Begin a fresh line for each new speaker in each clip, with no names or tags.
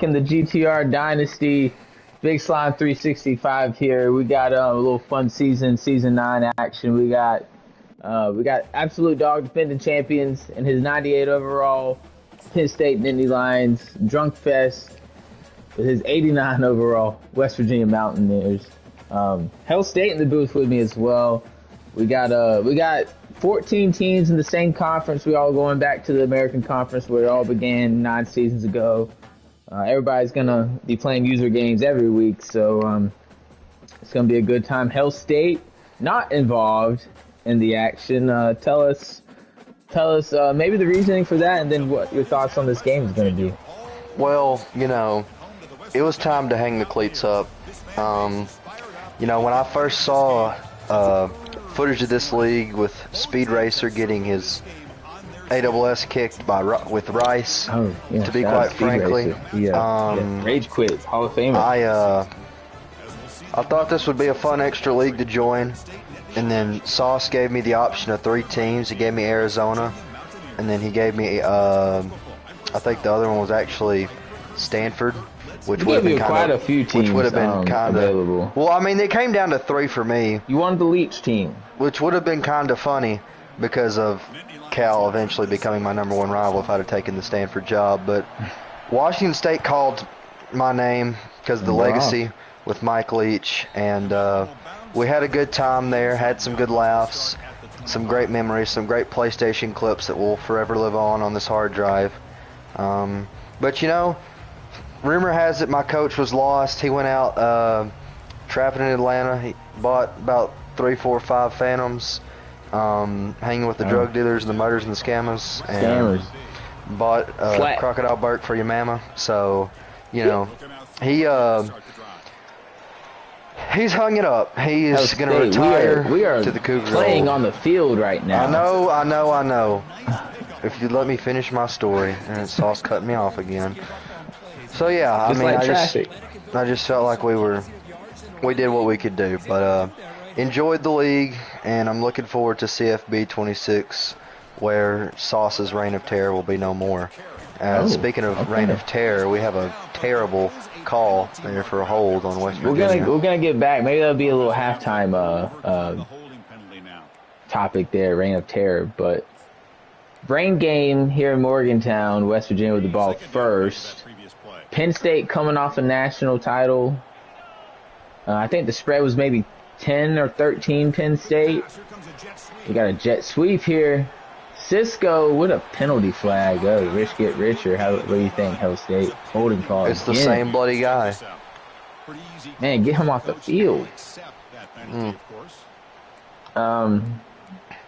back in the GTR Dynasty. Big Slime 365 here. We got a little fun season 9 action. We got Absolute Dog defending champions in his 98 overall Penn State Nittany Lions. Drunk Fest with his 89 overall West Virginia Mountaineers. Hell State in the booth with me as well. We got 14 teams in the same conference. We all going back to the American Conference where it all began 9 seasons ago. Everybody's gonna be playing user games every week, so it's gonna be a good time. Hell State not involved in the action. Tell us maybe the reasoning for that, and then what your thoughts on this game is gonna be.
Well, it was time to hang the cleats up. When I first saw footage of this league with Speed Racer getting his AWS kicked with Rice, to be quite frankly,
Rage Quit, Hall of Famer.
I thought this would be a fun extra league to join, and then Sauce gave me the option of 3 teams. He gave me Arizona, and then he gave me I think the other one was actually Stanford, which would have been
quite a few teams,
which would have been kind of
available.
Well, I mean, it came down to 3 for me.
You wanted the Leech team,
which would have been kind of funny because of Cal eventually becoming my #1 rival if I'd have taken the Stanford job. But Washington State called my name because of the legacy with Mike Leach, and we had a good time there, had some good laughs, some great memories, some great PlayStation clips that will forever live on this hard drive. But rumor has it my coach was lost. He went out trapping in Atlanta. He bought about 3, 4, 5 Phantoms, hanging with the drug dealers and the murders and the scammers. And bought Crocodile Burke for your mama. So, he's hung it up. He is going to retire
we are
to the Cougars.
Playing on the field right now.
I know. If you let me finish my story, and Sauce cut me off again. So yeah, I just felt like we did what we could do, but enjoyed the league, and I'm looking forward to CFB 26, where Sauce's reign of terror will be no more. Speaking of reign of terror, we have a terrible call there for a hold on West Virginia.
We're gonna get back. Maybe that'll be a little halftime topic there, reign of terror. But brain game here in Morgantown, West Virginia with the ball first. Penn State coming off a national title. I think the spread was maybe 10 or 13 Penn State. We got a jet sweep here. Cisco with a penalty flag. Oh, rich get richer. What do you think, Hell State? Holding call.
It's the same bloody guy.
Man, get him off the field. But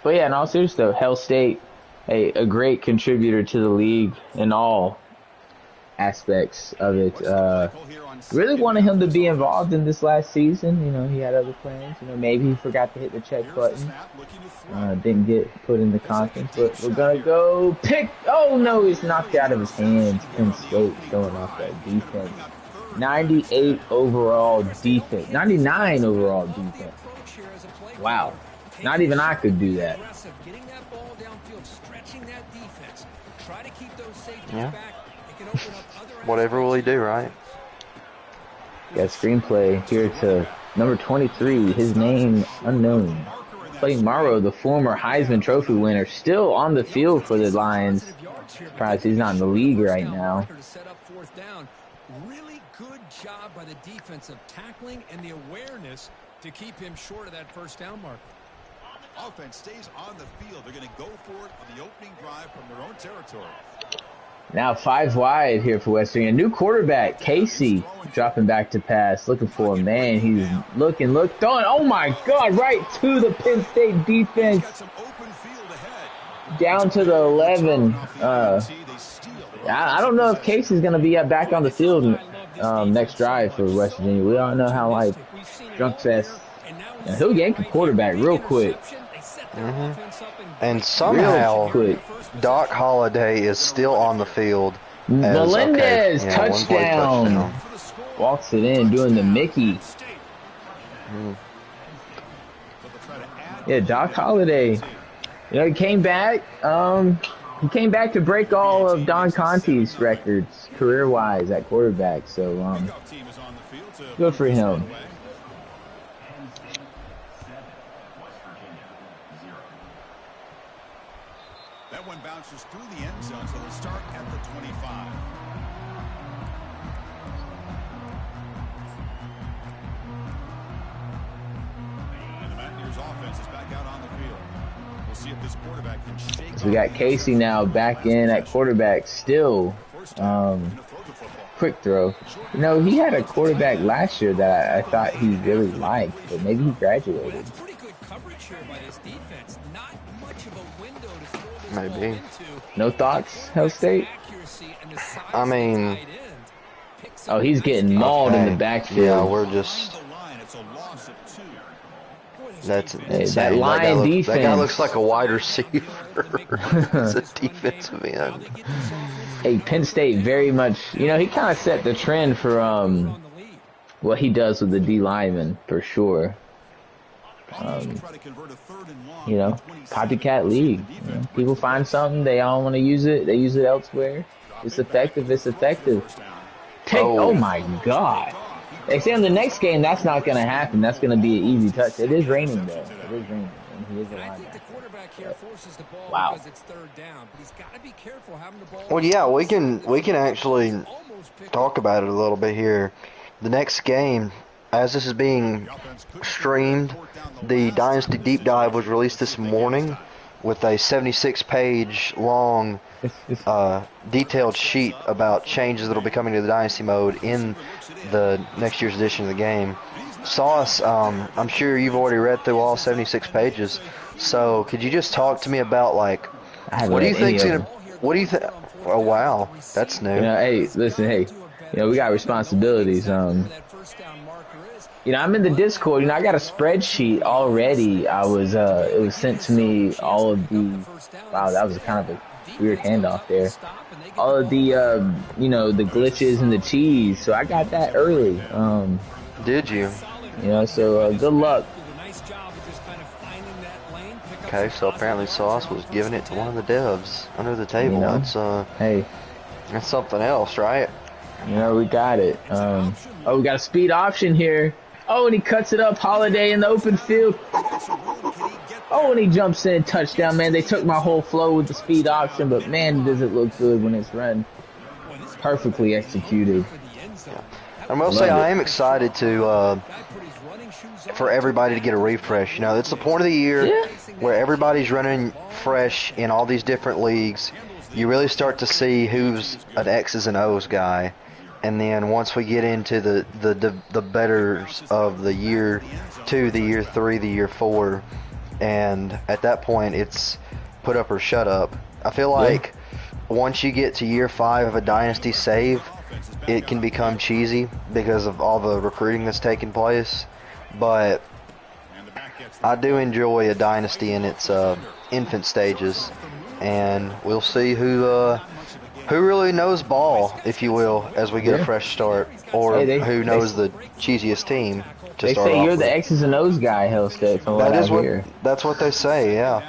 yeah, in all seriousness though, Hell State, a great contributor to the league in all aspects of it. Really wanted him to be involved in this last season. He had other plans. Maybe he forgot to hit the check button. Didn't get put in the conference, but we're gonna go pick. Oh no, he's knocked out of his hands. Penn State showing off that defense. 98 overall defense. 99 overall defense. Wow. Not even I could do that.
Yeah. Whatever will he do, right?
Got screenplay here to number 23. His name unknown. Clay Morrow, the former Heisman Trophy winner, still on the field for the Lions. Surprised he's not in the league right now.
Really good job by the defensive tackling and the awareness to keep him short of that first down marker.
Offense stays on the field. They're going to go for it on the opening drive from their own territory.
Now 5 wide here for West Virginia. New quarterback, Casey, dropping back to pass. Looking for a man. He's throwing. Oh my God, right to the Penn State defense. Down to the 11. I don't know if Casey's going to be back on the field next drive for West Virginia. We all know how, Drunk Fest. He'll yank a quarterback real quick.
And somehow Doc Holliday is still on the field.
Melendez, touchdown. Walks it in, doing the Mickey. Yeah, Doc Holliday. He came back. He came back to break all of Don Conte's records career-wise at quarterback. So good for him.
That one bounces through the end zone, so they'll start at the 25. And the Mountaineers offense is back out on the field. We'll see if this quarterback can shake.
So we got Casey now back in at quarterback still. Quick throw. You know, he had a quarterback last year that I thought he really liked, but maybe he graduated.
Pretty good coverage here by this defense. Not much of a window to throw this ball
Maybe.
into.
No thoughts, Hell State?
I mean,
oh, he's getting mauled in the backfield.
Yeah, we're just. That's insane.
That line defense.
That guy looks like a wide receiver. It's a defensive end.
Hey, Penn State very much, you know, he kind of set the trend for what he does with the D linemen for sure. You know, copycat league. You know, people find something, they all want to use it, they use it elsewhere. It's effective, it's effective. Oh my God. They say in the next game that's not going to happen. That's going to be an easy touch. It is raining though. It is raining. And he is a linebacker. Wow.
Well, yeah, we can actually talk about it a little bit here. The next game, as this is being streamed, the Dynasty Deep Dive was released this morning with a 76-page long detailed sheet about changes that will be coming to the Dynasty mode in the next year's edition of the game. Sauce, I'm sure you've already read through all 76 pages, so could you just talk to me about, like, what do you think? Oh, wow, that's new.
You know, hey, listen, hey, you know, we got responsibilities. You know, I'm in the Discord. You know, I got a spreadsheet already. It was sent to me. All of the, wow, that was kind of a weird handoff there. All of the, you know, the glitches and the cheese. So I got that early.
Did you?
You know, so good luck.
Okay, so apparently Sauce was giving it to one of the devs under the table.
You know,
that's
hey,
that's something else, right?
You know, we got it. Oh, we got a speed option here. Oh, and he cuts it up. Holiday in the open field. Oh, and he jumps in. Touchdown, man. They took my whole flow with the speed option, but man, does it look good when it's run. Perfectly executed.
Yeah. I will say I am excited to for everybody to get a refresh. You know, it's the point of the year where everybody's running fresh in all these different leagues. You really start to see who's an X's and O's guy. And then once we get into the betters of the year 2, the year 3, the year 4, and at that point it's put up or shut up. I feel like once you get to year 5 of a Dynasty save, it can become cheesy because of all the recruiting that's taking place. But I do enjoy a Dynasty in its infant stages, and we'll see who really knows ball, if you will, as we get a fresh start, or who knows the cheesiest team to start off with. They say
you're the X's and O's guy, Hell State, from what I hear.
That's what they say, yeah.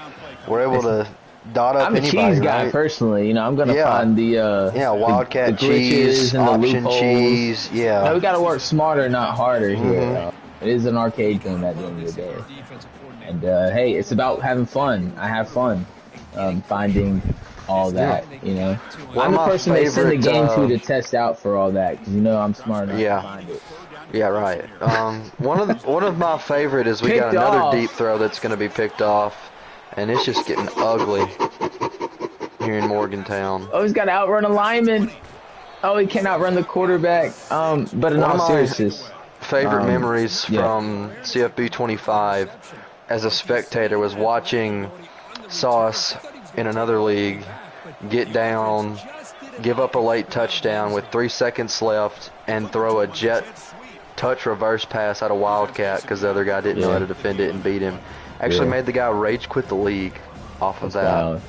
We're able to dot up anybody,
I'm a cheese guy,
right?
personally. You know, I'm going to find the
Wildcat
the
cheese,
and
option
the
cheese, yeah.
No, we got to work smarter, not harder here. It is an arcade game at the end of the day. And, hey, it's about having fun. I have fun finding all that, you know. I'm the person they send the game to test out for all that, because, you know, I'm smart enough to find it.
Yeah, right. One of my favorite is we got another deep throw that's going to be picked off, and it's just getting ugly here in Morgantown.
Oh, he's got to outrun a lineman. Oh, he can't outrun the quarterback. But in all seriousness,
favorite memories from CFB 25 as a spectator was watching Sauce in another league get down, give up a late touchdown with 3 seconds left, and throw a jet touch reverse pass out of Wildcat because the other guy didn't know how to defend it and beat him. Actually made the guy rage quit the league off of that.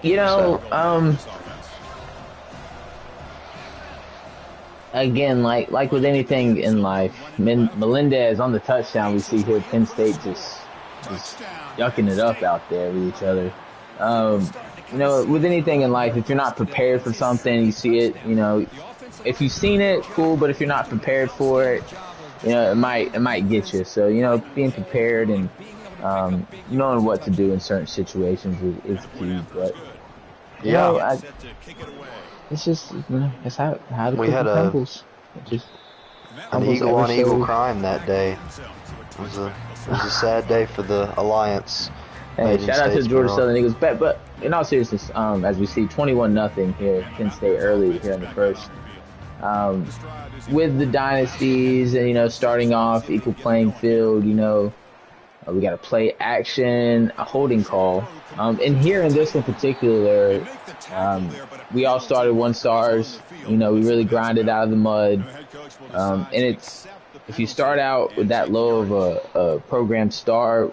You know, again, like with anything in life, Melendez on the touchdown, we see here Penn State just yucking it up out there with each other. You know, with anything in life, if you're not prepared for something, you see it, you know, if you've seen it, cool, but if you're not prepared for it, you know, it might get you. So, you know, being prepared and knowing what to do in certain situations is key. But you
Yeah.
know, it's just, you know, that's how the
We
cookie
had
crumbles. It just
an
crumbles
eagle
ever
on eagle
so.
crime that day. It was a sad day for the Alliance.
Hey,
Made in
shout out to the Georgia
Statesboro.
Southern Eagles. But in all seriousness, as we see 21-0 here, Penn State early here in the first. Um, with the dynasties and, you know, starting off equal playing field, you know, we got a play action, a holding call. And here in this in particular, we all started 1 stars. You know, we really grinded out of the mud. And it's, if you start out with that low of a program star,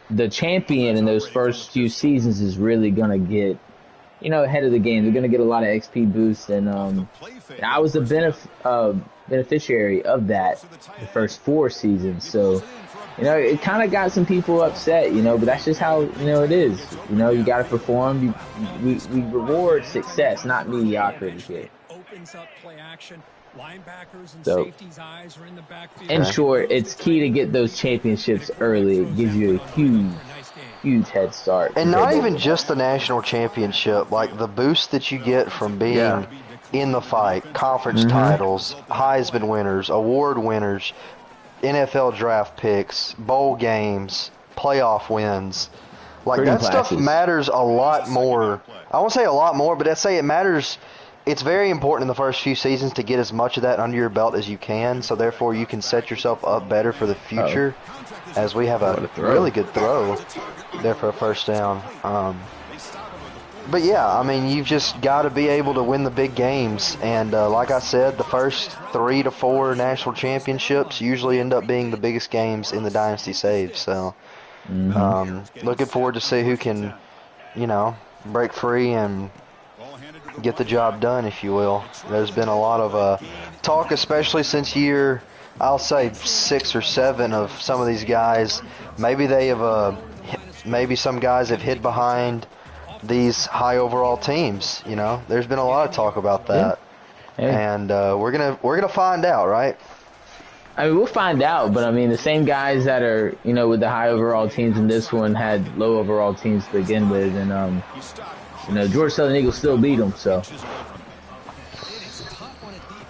the champion in those first few seasons is really going to get, you know, ahead of the game. They're going to get a lot of XP boosts. And I was a beneficiary of that the first 4 seasons. So, you know, it kind of got some people upset, you know, but that's just how, you know, it is. You know, you got to perform. We reward success, not mediocrity here. So, in short, it's key to get those championships early. It gives you a huge head start.
And not even just the national championship, like the boost that you get from being in the fight, conference titles, Heisman winners, award winners, NFL draft picks, bowl games, playoff wins. Like that stuff matters a lot more. I won't say a lot more, but I'd say it matters. It's very important in the first few seasons to get as much of that under your belt as you can, so therefore you can set yourself up better for the future. As we have a really good throw there for a first down. But yeah, I mean, you've just got to be able to win the big games. And like I said, the first 3 to 4 national championships usually end up being the biggest games in the Dynasty saves. So looking forward to see who can, you know, break free and get the job done, if you will. There's been a lot of talk, especially since year, I'll say 6 or 7 of some of these guys. Maybe they have, maybe some guys have hid behind these high overall teams. You know, there's been a lot of talk about that, and we're gonna find out, right?
I mean, we'll find out, but I mean, the same guys that are, you know, with the high overall teams in this one had low overall teams to begin with, and you know, Georgia Southern Eagles still beat them, so.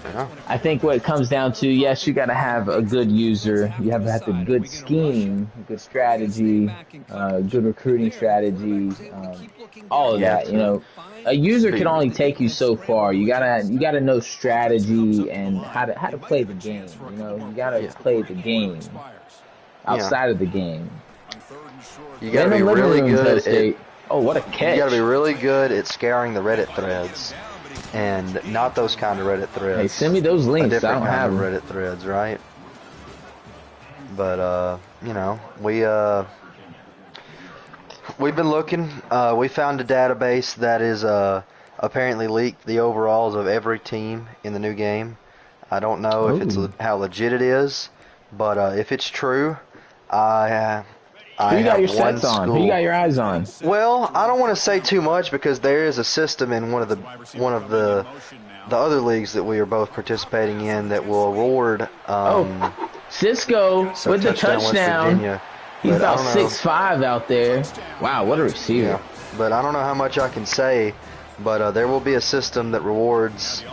Yeah. I think what it comes down to, yes, you got to have a good user. You have to have a good scheme, good strategy, good recruiting strategy, all of that. You know, a user can only take you so far. You gotta know strategy and how to play the game. You know, you gotta play the game outside of the game.
You gotta be really good at.
Oh, what a catch!
You gotta be really good at scouring the Reddit threads, and not those kind of Reddit threads.
Hey, send me those links. I don't have
them. Reddit threads, right? But you know, we've been looking. We found a database that is apparently leaked the overalls of every team in the new game. I don't know if it's how legit it is, but if it's true,
who you got your sets on? Who you got your eyes on?
Well, I don't want to say too much because there is a system in one of the other leagues that we are both participating in that will award.
Cisco with the touchdown. He's about 6'5" out there. Wow, what a receiver!
Yeah, but I don't know how much I can say. But there will be a system that rewards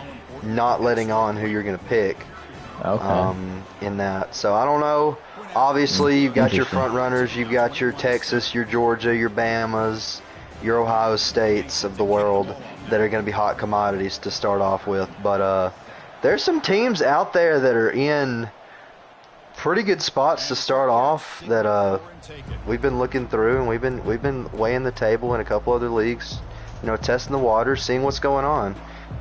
not letting on who you're going to pick.
Okay.
In that, so I don't know. Obviously, you've got your front runners, you've got your Texas, your Georgia, your Bamas, your Ohio States of the world that are going to be hot commodities to start off with. But there's some teams out there that are in pretty good spots to start off that we've been looking through, and we've been weighing the table in a couple other leagues, you know, testing the waters, seeing what's going on,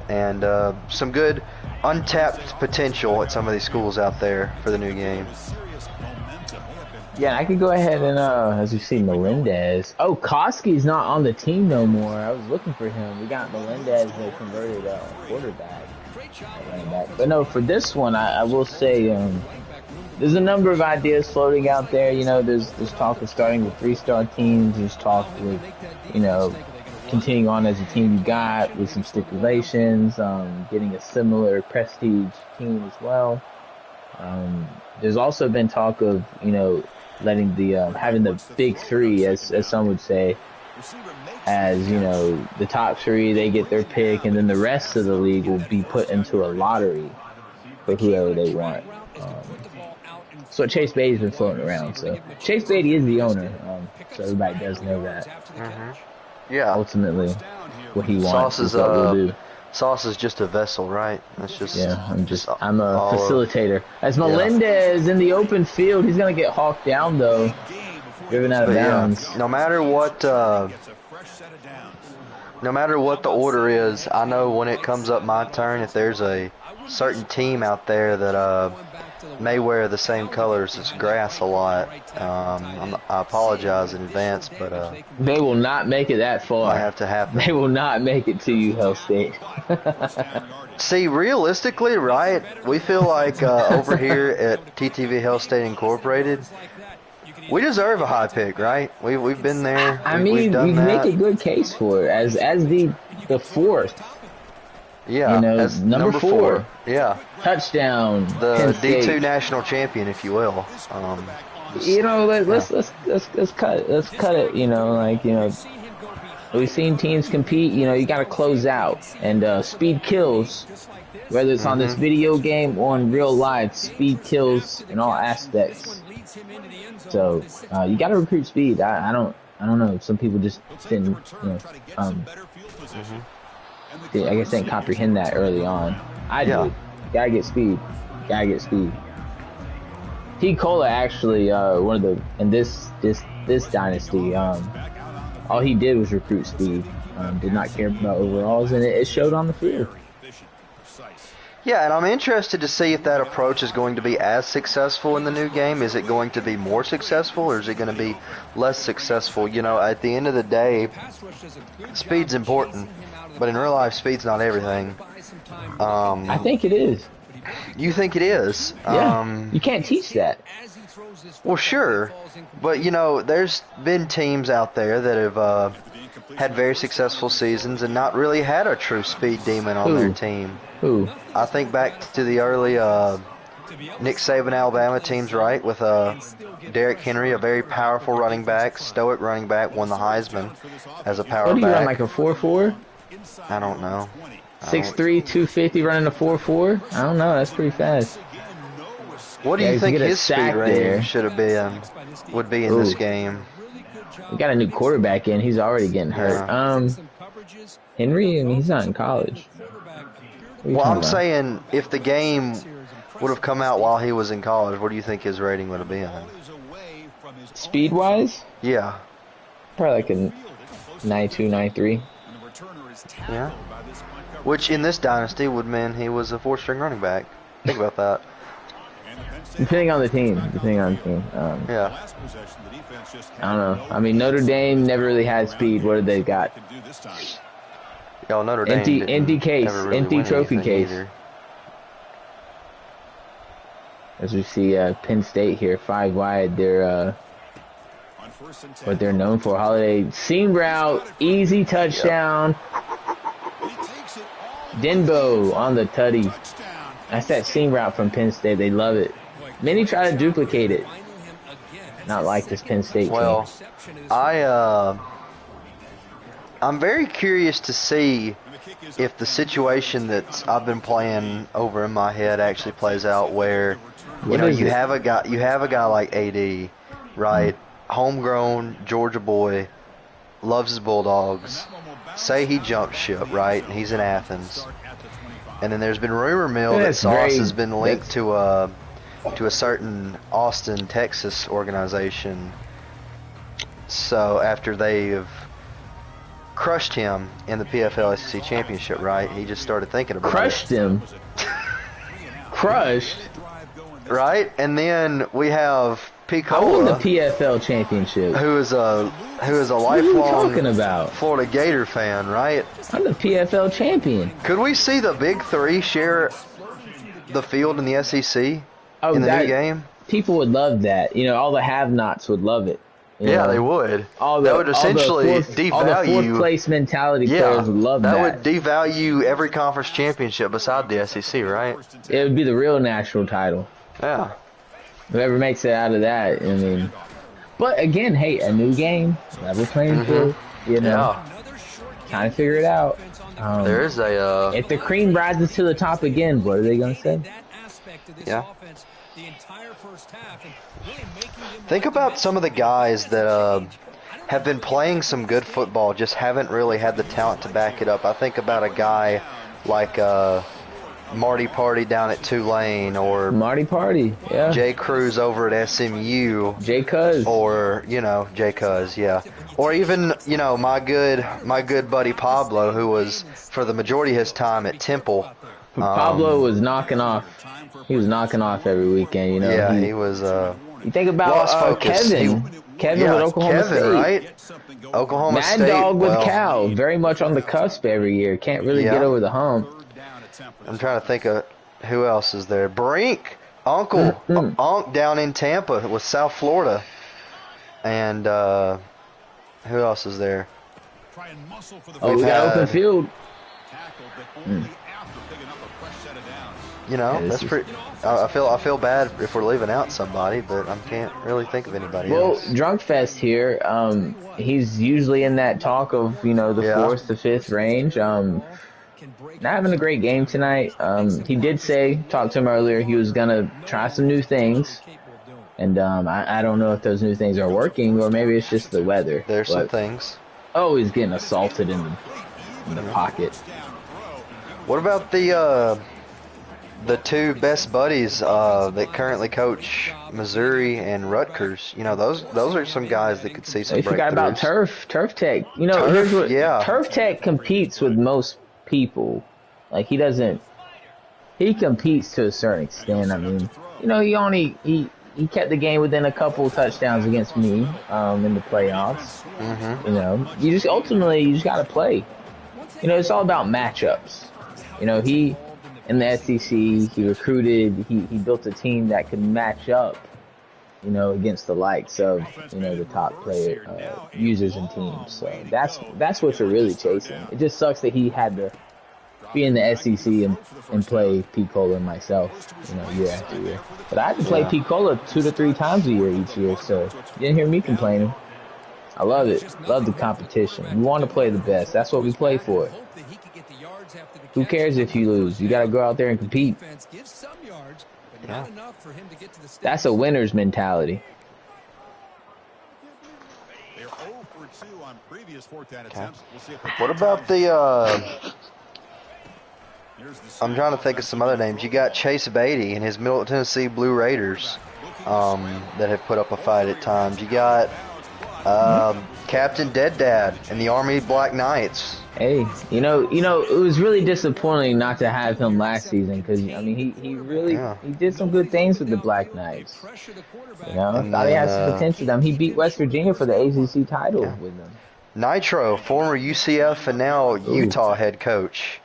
and some good untapped potential at some of these schools out there for the new game.
Yeah, I could go ahead and, as you see, Melendez. Oh, Koski's not on the team no more. I was looking for him. We got Melendez, the converted quarterback. But no, for this one, I will say, there's a number of ideas floating out there. You know, there's talk of starting with 3-star teams. There's talk with, you know, continuing on as a team you got with some stipulations, getting a similar prestige team as well. There's also been talk of, you know, letting the having the big three, as some would say, as, you know, the top three, they get their pick, and then the rest of the league will be put into a lottery for whoever they want. So Chase Beatty's been floating around. So Chase Beatty is the owner, so everybody does know that.
Yeah.
Ultimately, what he wants
Sauce
is what we'll do.
Sauce is just a vessel, right? That's just
I'm a facilitator. As Melendez in the open field, he's gonna get hawked down though, driven out of bounds.
Yeah, no matter what the order is, I know when it comes up my turn, if there's a certain team out there that may wear the same colors as grass a lot, I apologize in advance, but
they will not make it that far.
Might have to happen.
They will not make it to you, Hell State.
See, realistically, right? We feel like over here at TTV Hell State Incorporated, we deserve a high pick, right? We've been there.
I mean,
we've done
you
that.
make a good case for it as the fourth.
Yeah,
you know,
as
number four.
Yeah,
touchdown.
The D2 national champion, if you will.
You know, let's cut it. You know, like, you know, we've seen teams compete. You know, you got to close out, and speed kills. Whether it's on this video game or in real life, speed kills in all aspects. So you got to recruit speed. I don't know. Some people just didn't, you know, I guess didn't comprehend that early on. I do. Gotta get speed. T. Cola actually one of the in this dynasty. All he did was recruit speed. Did not care about overalls, and it showed on the field.
Yeah, and I'm interested to see if that approach is going to be as successful in the new game. Is it going to be more successful, or is it going to be less successful? You know, at the end of the day, speed's important, but in real life, speed's not everything.
I think it is.
You think it is?
Yeah. You can't teach that.
Well, sure, but you know, there's been teams out there that have had very successful seasons and not really had a true speed demon on their team.
Who?
I think back to the early Nick Saban Alabama teams, right? With Derrick Henry, a very powerful running back, stoic running back, won the Heisman as a power back.
What do you run, like a 4.4?
I don't know.
6'3", 250, running a 4.4? I don't know. That's pretty fast.
What do you think his speed rating should have been? Would be in this game?
We got a new quarterback in. He's already getting hurt. Henry, I mean, he's not in college.
Well, I'm saying if the game would have come out while he was in college, what do you think his rating would have been?
Speed-wise?
Yeah.
Probably like a 92, 93.
Yeah. Which in this dynasty would mean he was a 4-string running back. Think about that.
Depending on the team.
Yeah.
I don't know. I mean, Notre Dame never really had speed. What did they got?
Yo, Notre Dame
empty case,
really
empty trophy case.
Either.
As we see Penn State here, 5 wide. They're what they're known for. Holiday seam route, easy touchdown. Denbo on the tutty. That's that seam route from Penn State. They love it. Many try to duplicate it. Not like this Penn State team.
Well, I'm very curious to see if the situation that I've been playing over in my head actually plays out, where you have a guy like AD, right? Homegrown Georgia boy, loves his Bulldogs. Say he jumps ship, right? And he's in Athens. And then there's been rumor mill that Sauce has been linked to a certain Austin, Texas organization. So after they have crushed him in the PFL SEC championship, right? He just started thinking about
crushed him. Crushed.
Right? And then we have Picola.
I won the PFL championship.
Who is a lifelong
talking about?
Florida Gator fan, right?
I'm the PFL champion.
Could we see the Big Three share the field in the SEC in the new game?
people would love that. You know, all the have-nots would love it.
Yeah, they would. That would essentially devalue
all the fourth place mentality players would love that.
That would devalue every conference championship beside the SEC, right?
It would be the real national title.
Yeah.
Whoever makes it out of that, I mean. But again, hey, a new game, level playing field. You know, trying to figure it out.
There is a.
If the cream rises to the top again, what are they gonna say?
Yeah. Think about some of the guys that have been playing some good football, just haven't really had the talent to back it up. I think about a guy like Marty Party down at Tulane, or
Marty Party, yeah.
Jay Cruz over at SMU.
Jay Cuz.
Or, you know, Jay Cuz, yeah. Or even, you know, my good buddy Pablo, who was for the majority of his time at Temple.
Pablo was knocking off. He was knocking off every weekend, you know.
Yeah, he was.
You think about Kevin. Kevin with Oklahoma State.
Right? Oklahoma
Mad
State.
Dog with Cal. Very much on the cusp every year. Can't really get over the hump.
I'm trying to think of who else is there. Brink. Uncle down in Tampa with South Florida. And who else is there?
Oh, we got open field.
You know, that's pretty. I feel bad if we're leaving out somebody, but I can't really think of anybody else.
Well, Drunk Fest here, he's usually in that talk of, you know, the 4th to 5th range. Not having a great game tonight. He did say, talked to him earlier, he was gonna try some new things, and I don't know if those new things are working, or maybe it's just the weather.
There's some things.
Oh, he's getting assaulted in the pocket.
What about the two best buddies that currently coach Missouri and Rutgers? You know, those are some guys that could see some breakthroughs.
You forgot about Turf Tech. You know, Turf Tech competes with most people. Like, he competes to a certain extent. I mean, you know, he kept the game within a couple touchdowns against me in the playoffs. You know, you just got to play. You know, it's all about matchups. You know, in the SEC, he recruited, he built a team that could match up, you know, against the likes of, you know, the top player users and teams. So that's what you're really chasing. It just sucks that he had to be in the SEC and play P-Cola and myself, you know, year after year. But I had to play P-Cola 2 to 3 times a year each year, so you didn't hear me complaining. I love it. Love the competition. We want to play the best. That's what we play for. Who cares if you lose? You got to go out there and compete.
Yeah.
That's a winner's mentality.
Okay. What about I'm trying to think of some other names. You got Chase Beatty and his Middle Tennessee Blue Raiders that have put up a fight at times. You got Captain Dead Dad and the Army Black Knights.
Hey, you know, it was really disappointing not to have him last season, because I mean, he really he did some good things with the Black Knights. You know, I thought he had some potential. He beat West Virginia for the ACC title with them.
Nitro, former UCF and now Utah head coach,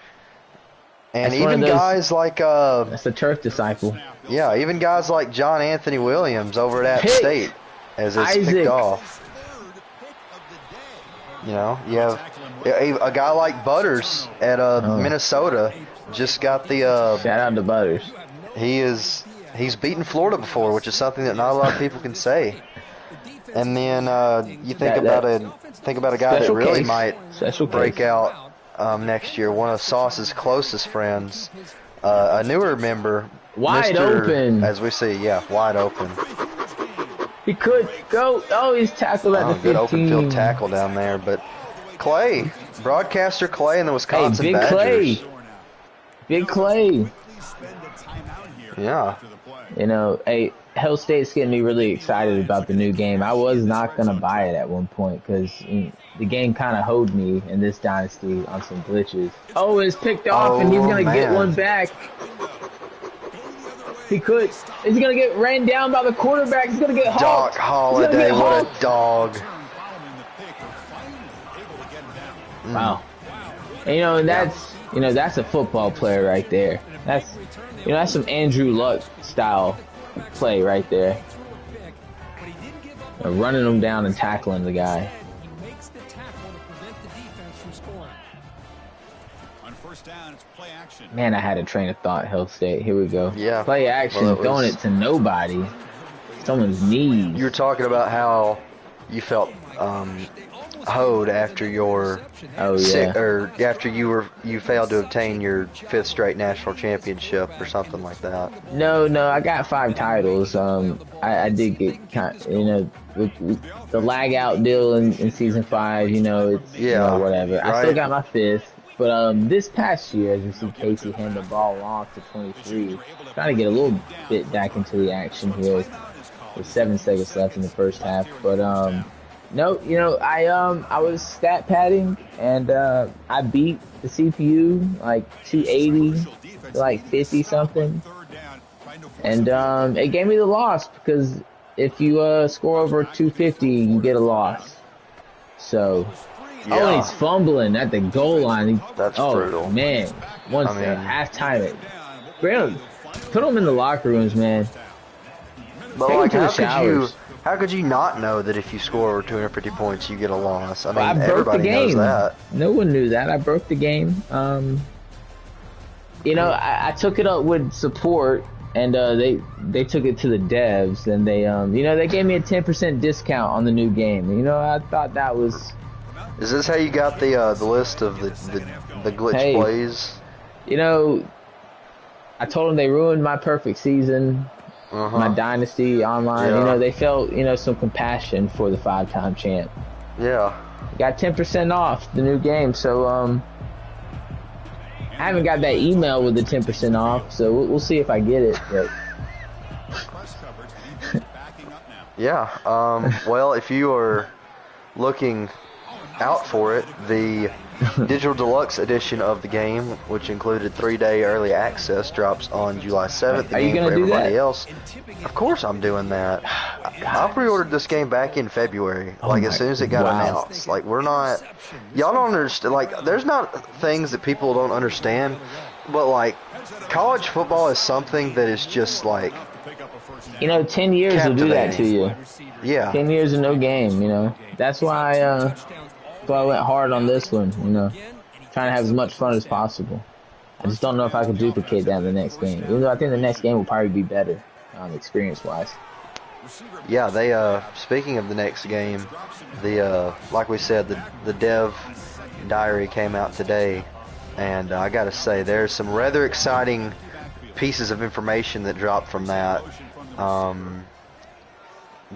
and even guys like
that's a Turf disciple.
Yeah, even guys like John Anthony Williams over at App State as it's picked off. You know, you have a guy like Butters at Minnesota just got the
shout out to Butters.
He's beaten Florida before, which is something that not a lot of people can say. And then you think about a guy that really might break out next year. One of Sauce's closest friends, a newer member,
wide open,
as we see, wide open.
He could go. Oh, he's tackled at the 15.
Good open field tackle down there. But Clay, broadcaster Clay, and the Wisconsin Badgers.
Big Clay.
Yeah.
You know, hey, Hell State's getting me really excited about the new game. I was not going to buy it at one point because the game kind of hoed me in this dynasty on some glitches. Oh, it's picked off, and he's going to get one back. He could. He's going to get ran down by the quarterback. He's going to get hawked.
Doc Holliday, what a dog.
Wow. And, that's a football player right there. That's some Andrew Luck style play right there. Running him down and tackling the guy.
He makes the tackle to prevent the defense from scoring.
On first down, it's play action.
Man, I had a train of thought, Hill State. Here we go.
Yeah.
Play action,
Well,
throwing it to nobody. Someone's knees.
You were talking about how you felt hoed after your or after you failed to obtain your 5th straight national championship or something like that.
No, I got 5 titles. I did get with the lag out deal in season 5. It's whatever.
Right.
I still got my 5th, but this past year, as you see, Casey hand the ball off to 23, trying to get a little bit back into the action here with 7 seconds left in the first half, but no, I was stat padding and I beat the CPU like 280 to like 50 something, and it gave me the loss because if you score over 250, you get a loss. So, and he's fumbling at the goal line.
That's brutal.
Man, halftime it. Put him in the locker rooms, man.
But like, how could you not know that if you score over 250 points, you get a loss? I mean, everybody knows that.
No one knew that. I broke the game. I took it up with support, and they took it to the devs, and they gave me a 10% discount on the new game. I thought that was.
Is this how you got the list of the glitch plays?
I told them they ruined my perfect season. My Dynasty online,
Yeah.
They felt, some compassion for the 5-time champ.
Yeah.
Got 10% off the new game, so I haven't got that email with the 10% off, so we'll see if I get it. But...
Yeah. Well, if you are looking out for it, the Digital Deluxe edition of the game, which included 3-day early access, drops on July 7th.
Are you gonna do
everybody
that?
Else. Of course I'm doing that. I pre-ordered this game back in February, as soon as it got announced. Like, we're not... Y'all don't understand... Like, there's not things that people don't understand, but, like, college football is something that is just, like...
10 years will do that to you.
Yeah.
10 years of no game, That's why I went hard on this one, trying to have as much fun as possible. I just don't know if I could duplicate that in the next game. Even though I think the next game will probably be better, experience-wise.
Yeah, they, speaking of the next game, like we said, the dev diary came out today, and I gotta say, there's some rather exciting pieces of information that dropped from that,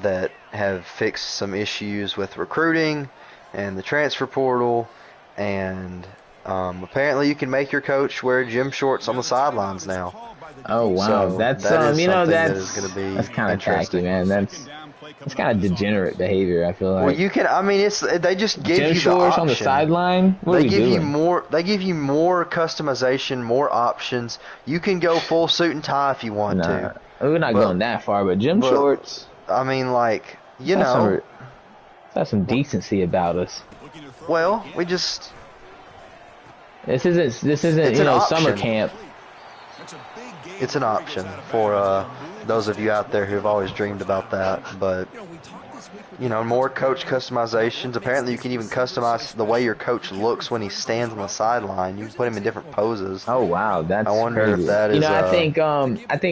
that have fixed some issues with recruiting and the transfer portal, and apparently you can make your coach wear gym shorts on the sidelines now.
Oh wow,
So
that's
that is something
that's
that is gonna be
that's kind of tacky,
interesting.
man. That's kind of degenerate behavior. I feel like.
Well, you can. I mean, they just give
gym
you the
shorts
option.
on the sideline. What are
They
we
give
doing?
you more. They give you more customization, more options. You can go full suit and tie if you want to.
We're not going that far, but gym shorts.
I mean, like,
Let's have some decency about us.
Well, we just.
This isn't
an
summer
option.
camp.
It's an option for those of you out there who have always dreamed about that. But more coach customizations. Apparently, you can even customize the way your coach looks when he stands on the sideline. You can put him in different poses.
Oh wow, that's
I wonder
crazy.
if that is.
I think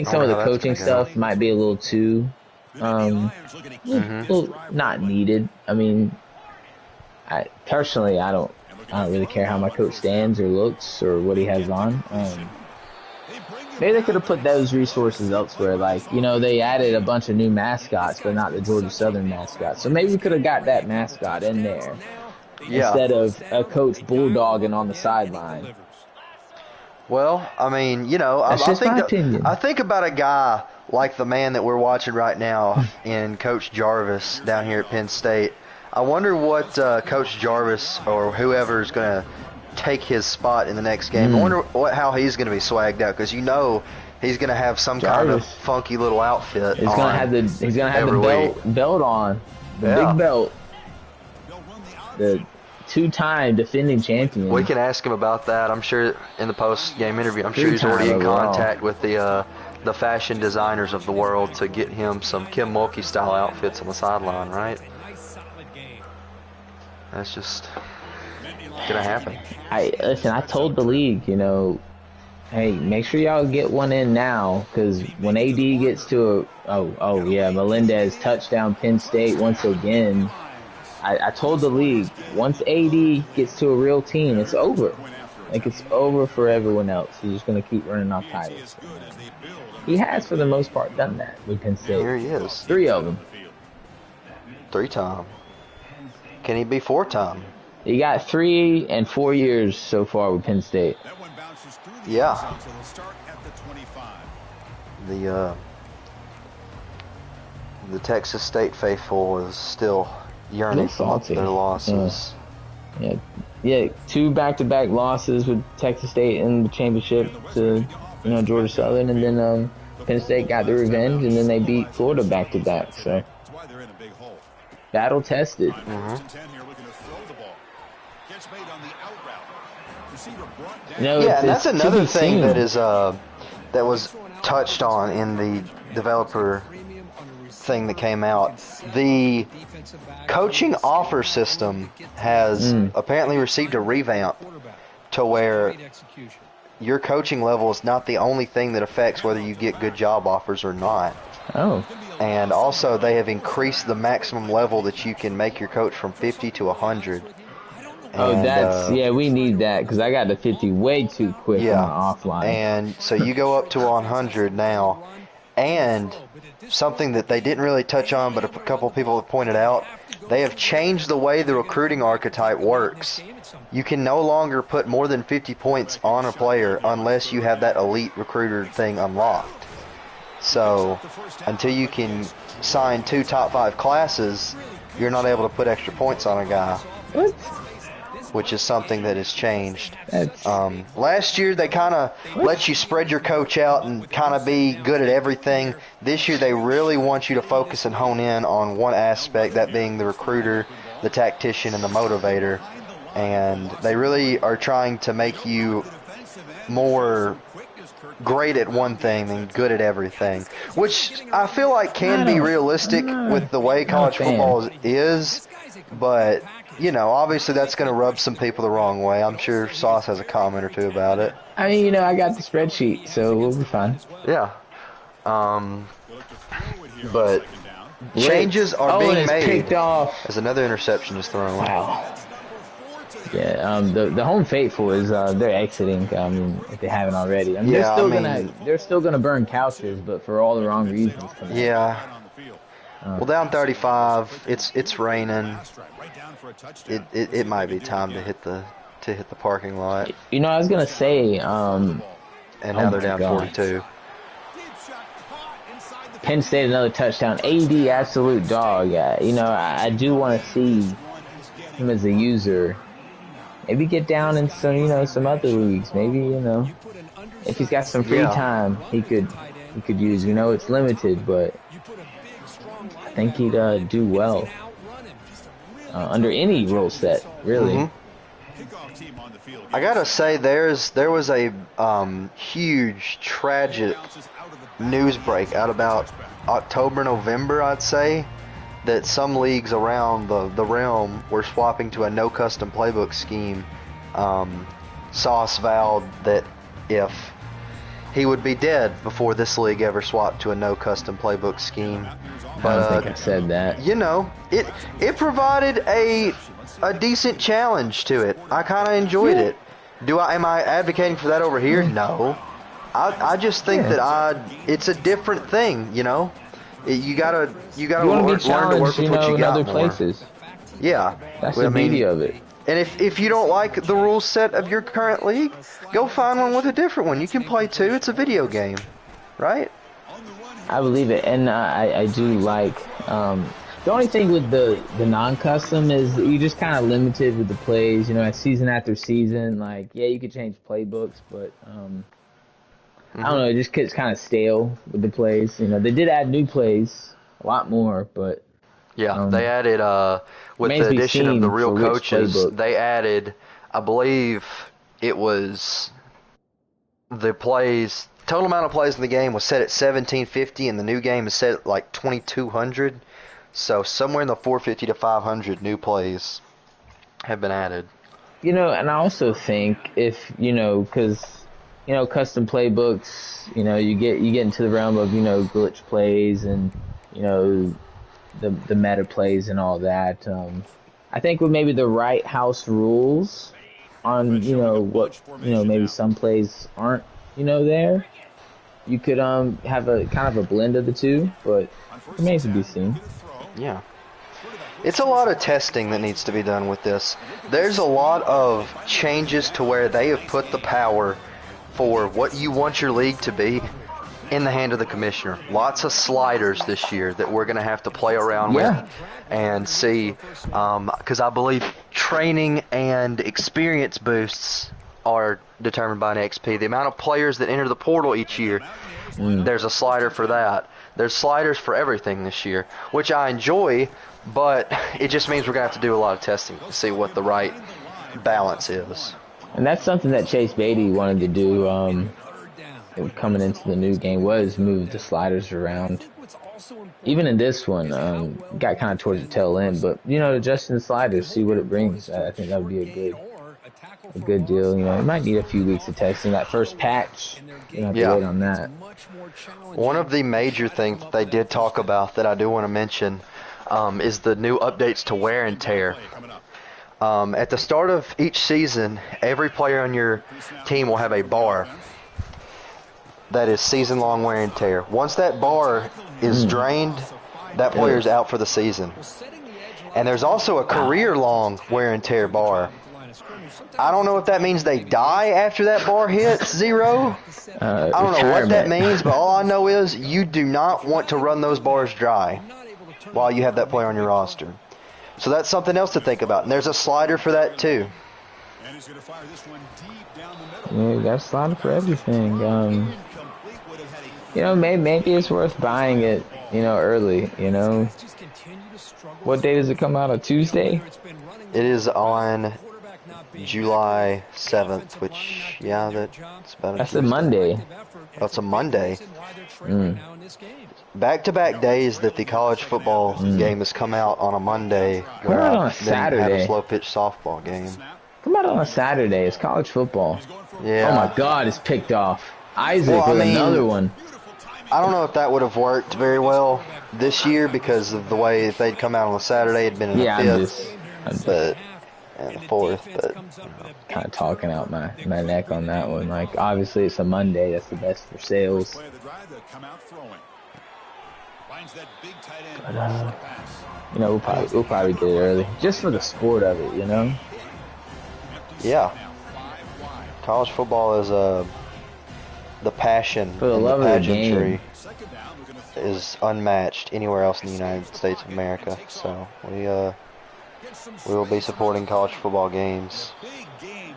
some of the coaching stuff might be a little too little not needed. I mean, I personally I don't really care how my coach stands or looks or what he has on. Maybe they could have put those resources elsewhere. Like, they added a bunch of new mascots, but not the Georgia Southern mascot. So maybe we could have got that mascot in there instead of a coach bulldogging on the sideline.
Well, I mean,
That's just my opinion.
I think about a guy like the man that we're watching right now in Coach Jarvis down here at Penn State. I wonder what Coach Jarvis or whoever is going to take his spot in the next game. I wonder how he's going to be swagged out, because he's going to have some kind of funky little outfit.
He's going to have the belt on, the big belt, the 2-time defending champion.
We can ask him about that. I'm sure in the post-game interview. I'm sure he's already in contact with the the fashion designers of the world to get him some Kim Mulkey style outfits on the sideline, right? That's just gonna happen.
I told the league, hey, make sure y'all get one in now, because when AD gets to Melendez touchdown Penn State once again. I told the league, once AD gets to a real team, it's over. Like, it's over for everyone else. He's just going to keep running off titles. He has, for the most part, done that with Penn State.
Here he is.
3 of them.
3-time. Can he be 4-time?
He got 3 and 4 years so far with Penn State.
Yeah. The Texas State faithful is still yearning for their losses.
Yeah, 2 back-to-back losses with Texas State in the championship to Georgia Southern, and then Penn State got the revenge, and then they beat Florida back-to-back. So battle tested.
And that's another thing that is that was touched on in the developer thing that came out. The coaching offer system has apparently received a revamp to where your coaching level is not the only thing that affects whether you get good job offers or not.
Oh.
And also they have increased the maximum level that you can make your coach from 50 to 100.
And, we need that, because I got to 50 way too quick on the offline.
And so you go up to 100 now. And something that they didn't really touch on, but a couple of people have pointed out, they have changed the way the recruiting archetype works. You can no longer put more than 50 points on a player unless you have that elite recruiter thing unlocked. So until you can sign 2 top 5 classes, you're not able to put extra points on a guy.
What?
Which is something that has changed. Last year they kind of let you spread your coach out and kind of be good at everything. This year they really want you to focus and hone in on one aspect, that being the recruiter, the tactician, and the motivator. And they really are trying to make you more great at one thing than good at everything, which I feel like can be realistic with the way college football is, but obviously that's going to rub some people the wrong way. I'm sure Sauce has a comment or two about it.
I mean, I got the spreadsheet, so we'll be fine.
Yeah. But changes are being made.
Picked off.
As another interception is thrown.
Wow. Yeah. The home faithful is they're exiting. If they haven't already. They're still gonna burn couches, but for all the wrong reasons.
Yeah. Well, down 35. It's raining. It might be time to hit the parking lot.
I was gonna say.
And now they're down 42.
Penn State another touchdown. AD absolute dog. I do want to see him as a user. Maybe get down in some other leagues. Maybe if he's got some free time, he could use. It's limited, but I think he'd do well under any rule set, really.
I gotta say, there was a huge, tragic news break out about October, November, I'd say, that some leagues around the realm were swapping to a no custom playbook scheme. Sauce vowed that if he would be dead before this league ever swapped to a no custom playbook scheme. But
I don't think I said that.
It provided a decent challenge to it. I kind of enjoyed it. Am I advocating for that over here? No. I just think that it's a different thing, You gotta learn to work with what you got
in other
more.
places.
Yeah,
that's the beauty of it.
And if you don't like the rule set of your current league, go find one with a different one. You can play 2. It's a video game, right?
I believe it, and I do like. The only thing with the non-custom is that you just kind of limited with the plays. Season after season, you could change playbooks, but I don't know. It just gets kind of stale with the plays. They did add new plays, a lot more, but
they added with the addition of the real coaches. They added, I believe, it was the plays total amount of plays in the game was set at 1750, and the new game is set at like 2200. So somewhere in the 450 to 500 new plays have been added.
You know, and I also think if, you know, because, you know, custom playbooks, you know, you get into the realm of, you know, glitch plays and, you know, the meta plays and all that. I think with maybe the right house rules on, you know, what, you know, maybe some plays aren't, you know, there, you could have a kind of a blend of the two, but it remains to be seen.
Yeah. It's a lot of testing that needs to be done with this. There's a lot of changes to where they have put the power for what you want your league to be in the hand of the commissioner. Lots of sliders this year that we're going to have to play around with and see, because I believe training and experience boosts are determined by an XP. The amount of players that enter the portal each year, there's a slider for that. There's sliders for everything this year, which I enjoy, but it just means we're going to have to do a lot of testing to see what the right balance is.
And that's something that Chase Beatty wanted to do coming into the new game, was move the sliders around. Even in this one, got kind of towards the tail end, but, you know, adjusting the sliders, see what it brings. I think that would be a good deal. You know, it might need a few weeks of testing. That first patch, you have to wait on that.
One of the major things that they did talk about that I do want to mention is the new updates to wear and tear. At the start of each season, every player on your team will have a bar that is season-long wear and tear. Once that bar is drained, that player is out for the season. And there's also a career-long wear and tear bar. I don't know if that means they die after that bar hits 0. I don't know what that means, but all I know is you do not want to run those bars dry while you have that player on your roster. So that's something else to think about. And there's a slider for that too.
Yeah, you got a slider for everything. You know, maybe it's worth buying it, you know, early, you know. What day does it come out? On Tuesday?
It is on July 7th, which, yeah, that's about
That's a Monday.
That's a Monday. Back-to-back days that the college football game has come out on a Monday.
Come out on a
Saturday. Have
Saturday.
a slow-pitch softball game.
Come out on a Saturday. It's college football.
Yeah.
Oh my God, it's picked off. Isaac with another one.
I don't know if that would have worked very well this year because of the way if they'd come out on a Saturday, it'd been in the 5th, and the 4th, but
kind of talking out my neck on that one. Like, obviously it's a Monday, that's the best for sales. But, you know, we'll probably get it early, just for the sport of it, you know.
Yeah, college football is the passion
for the
and
love
the
of the game
is unmatched anywhere else in the United States of America. So we will be supporting college football games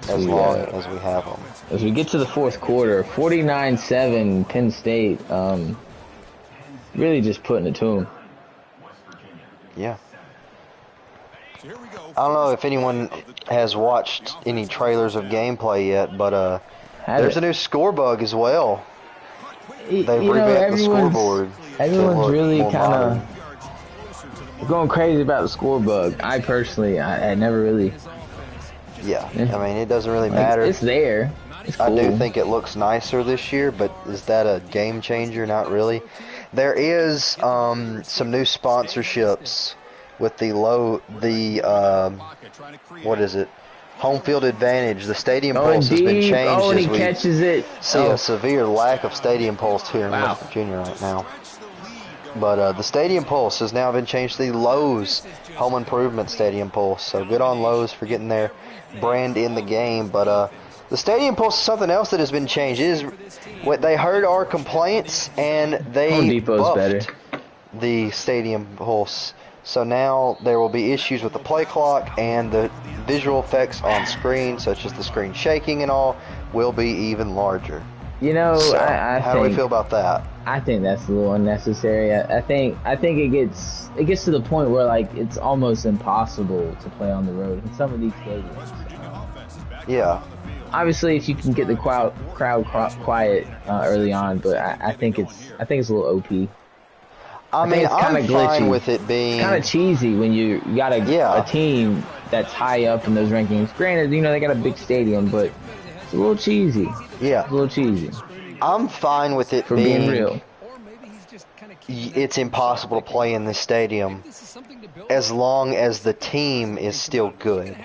as long as we have them.
As we get to the fourth quarter, 49-7 Penn State, really just putting it to them.
Yeah. I don't know if anyone has watched any trailers of gameplay yet, but there's a new score bug as well. They've revamped the scoreboard.
Everyone's really kind of going crazy about the score bug. I personally, I never really.
Yeah, I mean, it doesn't really matter.
It's there. It's cool.
I do think it looks nicer this year, but is that a game changer? Not really. There is some new sponsorships with what is it? Home field advantage. The stadium pulse has been changed.
And he catches it.
See a severe lack of stadium pulse here in West Virginia right now. But the stadium pulse has now been changed to the Lowe's Home Improvement Stadium Pulse. So good on Lowe's for getting their brand in the game. But the stadium pulse is something else that has been changed. It is what they heard our complaints and they buffed the stadium pulse. So now there will be issues with the play clock and the visual effects on screen, such as the screen shaking and all, will be even larger.
You know,
so,
how
do we feel about that?
I think that's a little unnecessary. I think it gets to the point where like it's almost impossible to play on the road in some of these stadiums.
Yeah.
obviously, if you can get the crowd quiet early on, but I think it's a little OP.
I mean,
it's kind
I'm
of glitchy.
fine with it being
Kind of cheesy when you got a team that's high up in those rankings. Granted, they got a big stadium, but it's a little cheesy.
Yeah,
It's a little cheesy.
I'm fine with it
for being real.
It's impossible to play in this stadium as long as the team is still good.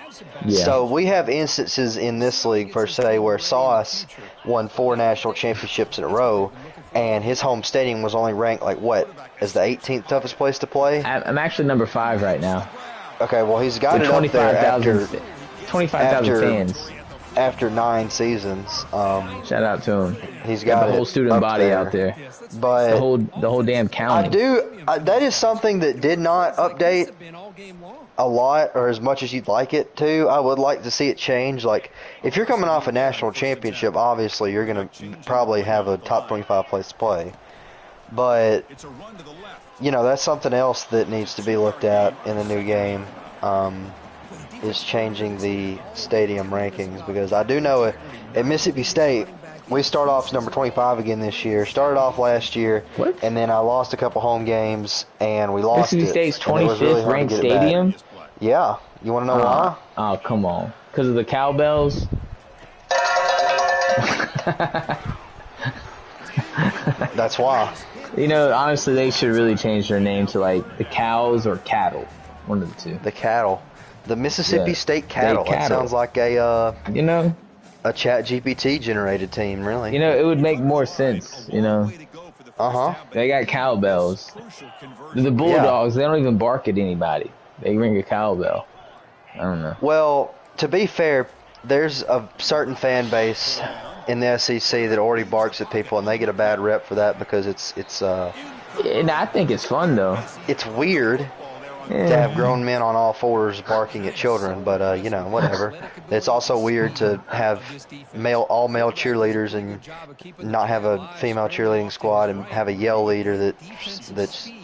Yeah.
So we have instances in this league, per se, where Sauce won 4 national championships in a row, and his home stadium was only ranked as the 18th toughest place to play?
I'm actually number 5 right now.
Okay, well, he's got it up there after
25,000 fans.
After 9 seasons.
Shout out to him.
He's got
the whole student body
there.
out there.
But
the whole damn county.
That is something that did not update a lot or as much as you'd like it to. I would like to see it change. Like, if you're coming off a national championship, obviously you're going to probably have a top 25 place to play. But, that's something else that needs to be looked at in the new game. Is changing the stadium rankings, because I do know at Mississippi State we start off as number 25 again this year. Started off last year, and then I lost a couple home games and we lost
Mississippi State's 25th ranked stadium.
Yeah, you want to know why?
Oh, come on, because of the cowbells.
That's why.
Honestly, they should really change their name to like the Cows or Cattle, one of the two.
The Cattle. The Mississippi State Cattle. It sounds like a Chat GPT generated team, really.
It would make more sense,
Uh-huh.
They got cowbells. The Bulldogs, they don't even bark at anybody. They ring a cowbell. I don't know.
Well, to be fair, there's a certain fan base in the SEC that already barks at people, and they get a bad rep for that because it's
and I think it's fun, though.
It's weird. To have grown men on all fours barking at children, but whatever. It's also weird to have all male cheerleaders and not have a female cheerleading squad and have a yell leader that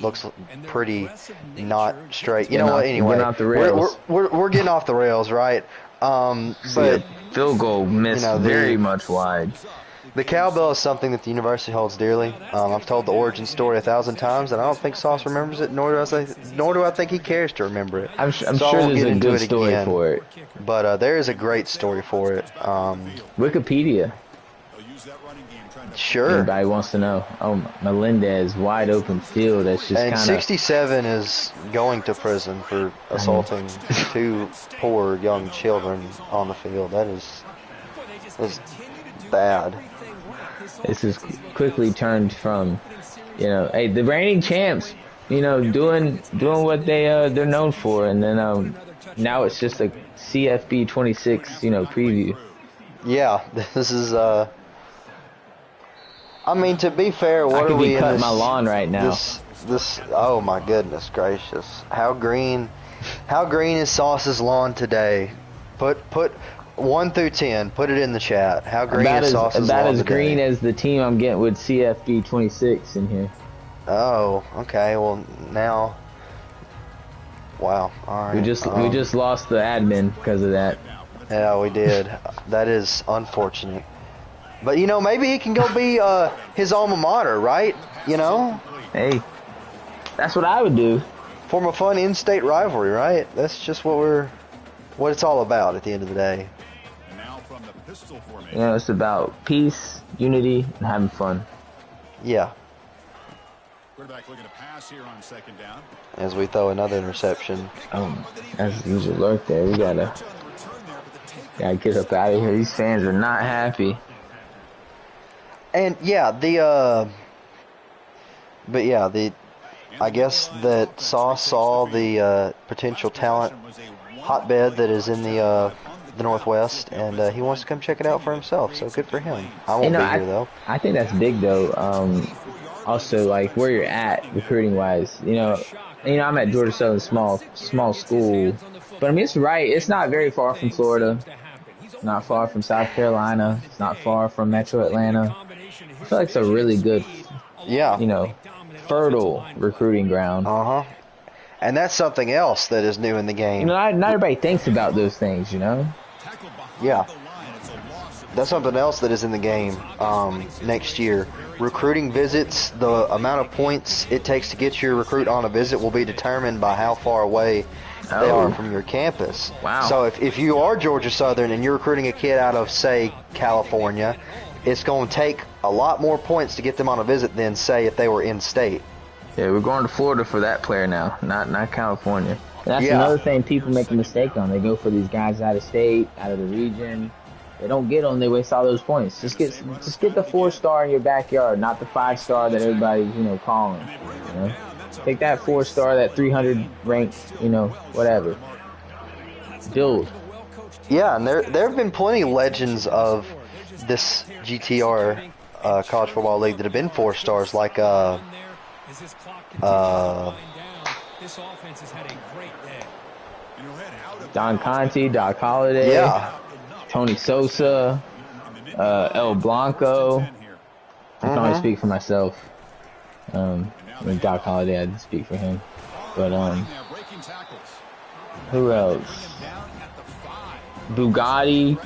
looks pretty not straight. You know what? Anyway, we're getting off the rails, right? But
field goal missed very much wide.
The cowbell is something that the university holds dearly. I've told the origin story 1,000 times, and I don't think Sauce remembers it, nor do I think he cares to remember it.
I'm sure there's a good story for it.
But there is a great story for it.
Wikipedia.
Sure.
Anybody wants to know. Oh, Melendez, wide open field. That's just kind of...
And 67 is going to prison for assaulting 2 poor young children on the field. That is bad.
This has quickly turned from, hey, the reigning champs, doing what they're known for, and then now it's just a CFB 26, preview.
Yeah, this is I mean, to be fair, what are we in
cutting my lawn right now?
This oh my goodness gracious. How green is Sauce's lawn today? Put 1 through 10. Put it in the chat. How green is Sauce's lawn today?
About as green as the team I'm getting with CFB 26 in here.
Oh, okay. Well, now, wow. All right.
We just lost the admin because of that.
Yeah, we did. That is unfortunate. But maybe he can go be his alma mater, right?
Hey, that's what I would do.
Form a fun in-state rivalry, right? That's just what it's all about at the end of the day.
It's about peace, unity, and having fun.
Yeah.
Quarterback looking to pass here on 2nd down.
As we throw another interception.
As usual, lurk there. We gotta get up out of here. These fans are not happy.
And yeah, I guess that Sauce saw the potential talent hotbed that is in the Northwest, and he wants to come check it out for himself. So good for him. I won't be here though.
I think that's big though. Also, like where you're at recruiting wise, I'm at Georgia Southern, small school, but I mean it's right. It's not very far from Florida. It's not far from South Carolina. It's not far from Metro Atlanta. I feel like it's a really good, fertile recruiting ground.
And that's something else that is new in the game.
Not everybody thinks about those things,
Yeah. That's something else that is in the game next year. Recruiting visits, the amount of points it takes to get your recruit on a visit will be determined by how far away they are from your campus.
Wow.
So if you are Georgia Southern and you're recruiting a kid out of, say, California, it's going to take a lot more points to get them on a visit than, say, if they were in-state.
Yeah, we're going to Florida for that player now, not California. And that's another thing people make a mistake on. They go for these guys out of state, out of the region. They don't get them. They waste all those points. Just get the 4-star in your backyard, not the 5-star that everybody's calling. You know, take that 4-star, that 300 ranked, whatever. Build.
Yeah, and there have been plenty of legends of this GTR college football league that have been 4-stars, like
Don Conti, Doc Holliday.
Yeah.
Tony Sosa, El Blanco. I can only speak for myself. Doc Holliday, I did speak for him. But who else? Bugatti.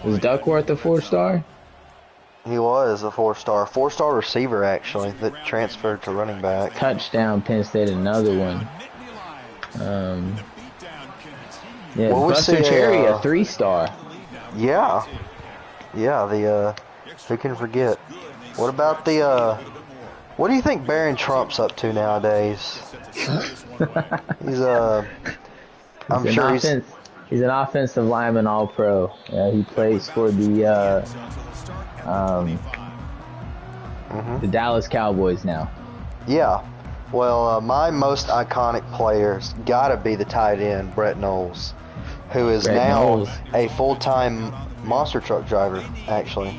Was Duckworth a 4-star?
He was a 4-star. 4-star receiver, actually, that transferred to running back.
Touchdown, Penn State, another one. Yeah, Buster Cherry, a 3-star.
Yeah. Yeah, who can forget? What about what do you think Barron Trump's up to nowadays? He's
he's an offensive lineman, all-pro. He plays for the Dallas Cowboys now.
Yeah. Well, my most iconic player's got to be the tight end, Brett Knowles, who is now a full-time monster truck driver, actually.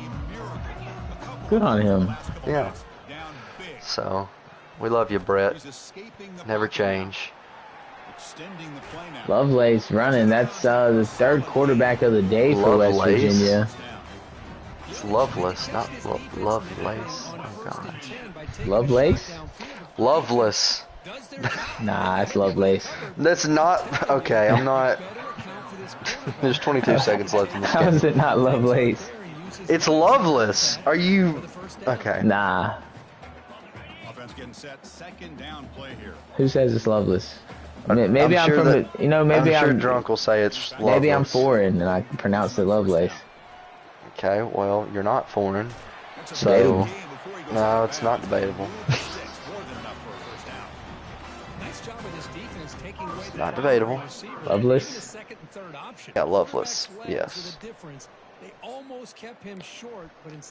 Good on him.
Yeah. So, we love you, Brett. Never change.
Lovelace running. That's the third quarterback of the day for West Virginia.
It's Loveless, not Lovelace. Oh, gosh.
Lovelace?
Loveless.
Nah, it's Lovelace.
That's not... Okay, I'm not... There's 22 seconds left in this game.
How is it not Lovelace?
It's Loveless. Are you... Okay.
Nah. Who says it's Loveless? I mean, maybe I'm from the... maybe
I'm sure Drunk will say it's Loveless.
Maybe I'm foreign and I pronounce it Lovelace.
Okay, well, you're not foreign. So... No, it's not debatable. It's not debatable.
Loveless?
Yeah, Loveless. Yes.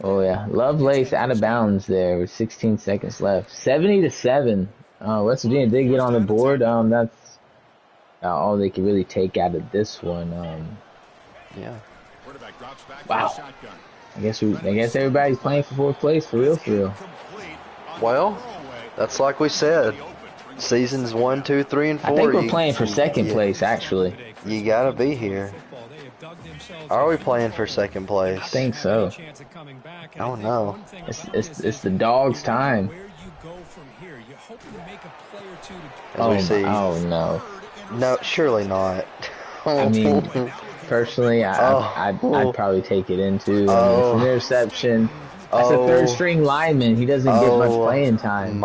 Oh yeah, Lovelace out of bounds there with 16 seconds left. 70-7. West Virginia did get on the board. That's all they could really take out of this one.
Yeah.
Wow. I guess everybody's playing for 4th place for real.
Well, that's like we said. Seasons 1, 2, 3, and 4.
I think we're playing for 2nd place, actually.
You gotta be here. Are we playing for 2nd place?
I think so.
Oh no.
It's the dogs' time.
As we see.
Oh no.
No, surely not.
I mean, personally, I'd probably take it into an interception. That's a 3rd-string lineman. He doesn't get much playing time.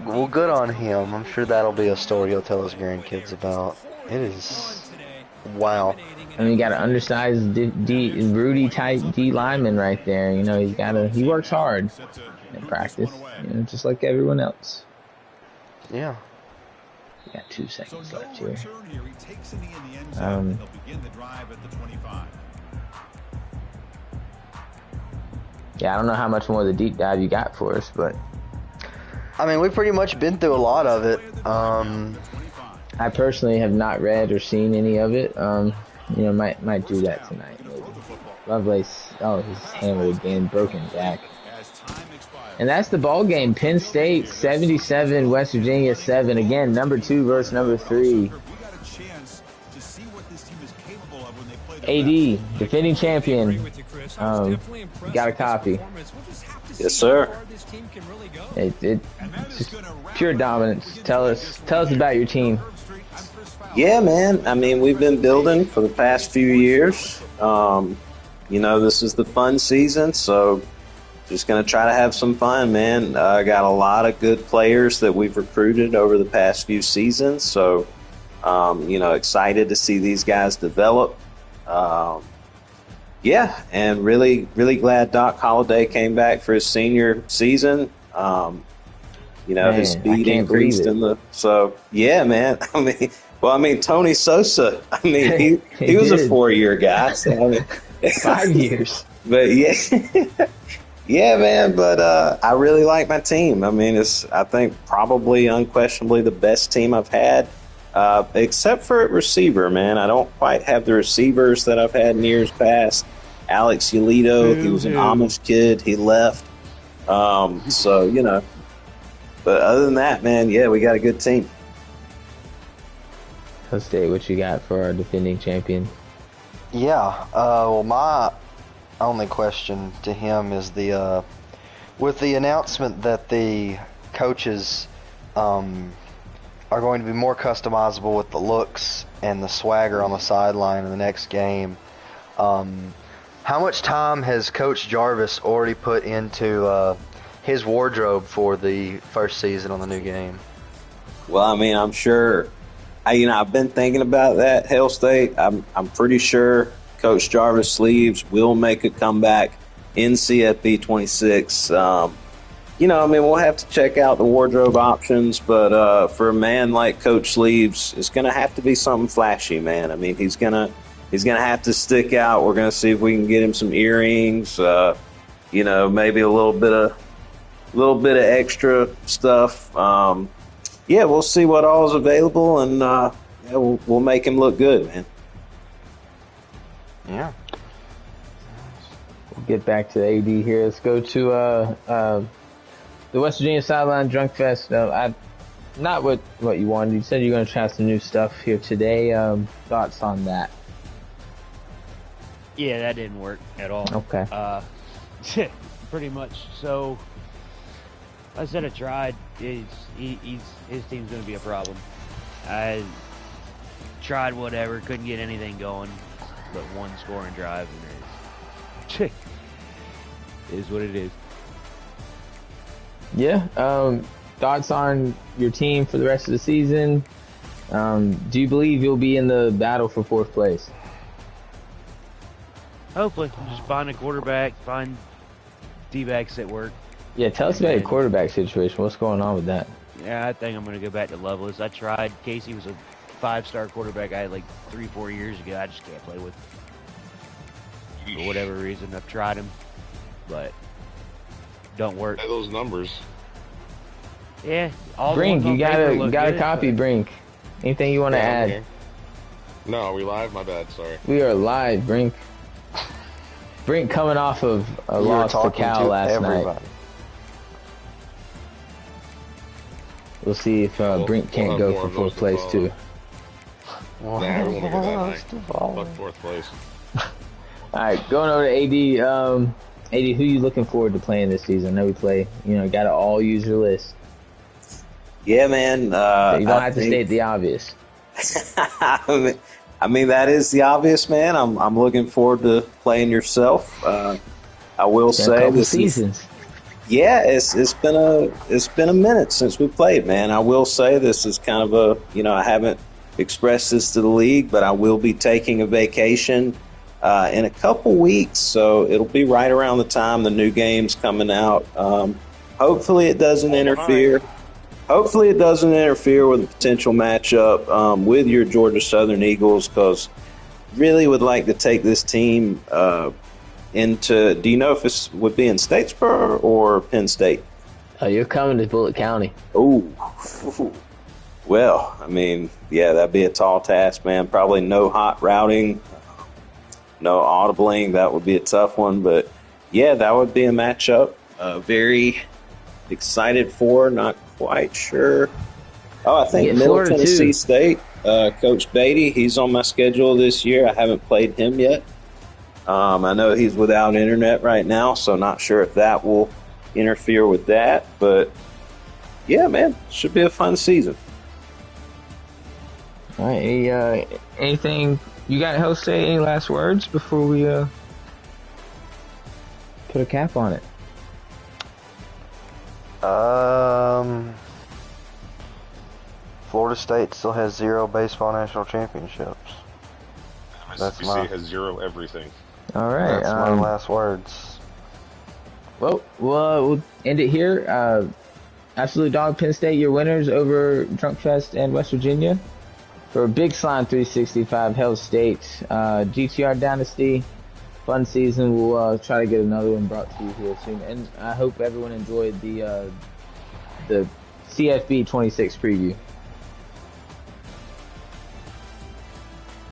Well, good on him. I'm sure that'll be a story he'll tell his grandkids about. It is... Wow.
I mean, you got an undersized Rudy type D lineman right there. He works hard in practice, just like everyone else.
Yeah.
We got 2 seconds left here. Yeah, I don't know how much more of the deep dive you got for us, but
I mean, we've pretty much been through a lot of it.
I personally have not read or seen any of it. Might do that tonight, maybe. Lovelace, he's hammered again, broken back. And that's the ball game. Penn State 77, West Virginia 7. Again, number 2 versus number 3. AD, defending champion. Got a copy.
Yes, sir.
It's just pure dominance. Tell us about your team.
Yeah, man. I mean, we've been building for the past few years. This is the fun season, so just going to try to have some fun, man. I got a lot of good players that we've recruited over the past few seasons, so, excited to see these guys develop. And really, really glad Doc Holliday came back for his senior season. His speed increased so yeah, man. I mean, Tony Sosa. I mean, he was a 4-year guy. So,
5 years.
But yeah, yeah, man. But I really like my team. I mean, I think probably unquestionably the best team I've had, except for at receiver, man. I don't quite have the receivers that I've had in years past. Alex Yolito, he was an Amish kid. He left. But other than that, man, yeah, we got a good team.
Let's say what you got for our defending champion.
Yeah. Well, my only question to him is with the announcement that the coaches are going to be more customizable with the looks and the swagger on the sideline in the next game. How much time has Coach Jarvis already put into his wardrobe for the first season on the new game?
Well, I mean, I'm sure. I've been thinking about that, Hail State. I'm pretty sure Coach Jarvis sleeves will make a comeback in CFB 26. We'll have to check out the wardrobe options, but for a man like Coach Sleeves, it's going to have to be something flashy, man. I mean, he's gonna have to stick out. We're going to see if we can get him some earrings, maybe a little bit of extra stuff. We'll see what all is available, and we'll make him look good, man.
Yeah.
We'll get back to the AD here. Let's go to the West Virginia Sideline Drunk Fest. Not what you wanted. You said you're going to try some new stuff here today. Thoughts on that?
Yeah, that didn't work at all.
Okay.
Pretty much. So I said I tried. His team's going to be a problem. I tried whatever, couldn't get anything going but one scoring drive, and it is what it is.
Yeah. Thoughts on your team for the rest of the season? Do you believe you'll be in the battle for 4th place?
Hopefully. Just find a quarterback, find D-backs that work.
Yeah, tell us about your quarterback situation. What's going on with that?
Yeah, I think I'm going to go back to Lovelace. I tried. Casey was a 5-star quarterback I had like 3-4 years ago. I just can't play with. For whatever reason, I've tried him, but don't work.
Those numbers.
Yeah.
Brink, you got a copy, Brink. Anything you want to add?
Okay. No, are we live? My bad, sorry.
We are live, Brink. Brink coming off of a loss to Cal last night. We'll see if Brink can't go for 4th place too.
Nah, we won't get that high. Fuck 4th place.
All right, going over to AD. AD, who you looking forward to playing this season? I know we play. Got to all use your list.
Yeah, man.
You don't have to state the obvious.
I mean, that is the obvious, man. I'm looking forward to playing yourself. I will say this
seasons.
It's been a minute since we played, man. I will say this is kind of I haven't expressed this to the league, but I will be taking a vacation in a couple weeks, so it'll be right around the time the new game's coming out. Hopefully it doesn't interfere. Hopefully it doesn't interfere with a potential matchup with your Georgia Southern Eagles, because really would like to take this team into. Do you know if this would be in Statesboro or Penn State?
You're coming to Bullitt County.
Ooh. Well, I mean, yeah, that'd be a tall task, man. Probably no hot routing, no audibling. That would be a tough one, but yeah, that would be a matchup. Very excited for. Not quite sure. Oh, I think Middle Tennessee State. Coach Beatty, he's on my schedule this year. I haven't played him yet. I know he's without internet right now, so not sure if that will interfere with that. But, yeah, man, should be a fun season.
All right. Anything you got, Jose? Any last words before we put a cap on it?
Florida State still has 0 baseball national championships.
MSBC has 0 everything.
All right.
That's my last words.
Well, we'll end it here. Absolute Dog, Penn State, your winners over Drunk Fest and West Virginia. For Big Slime 365, Hell State, GTR Dynasty, fun season. We'll try to get another one brought to you here soon. And I hope everyone enjoyed the CFB 26 preview.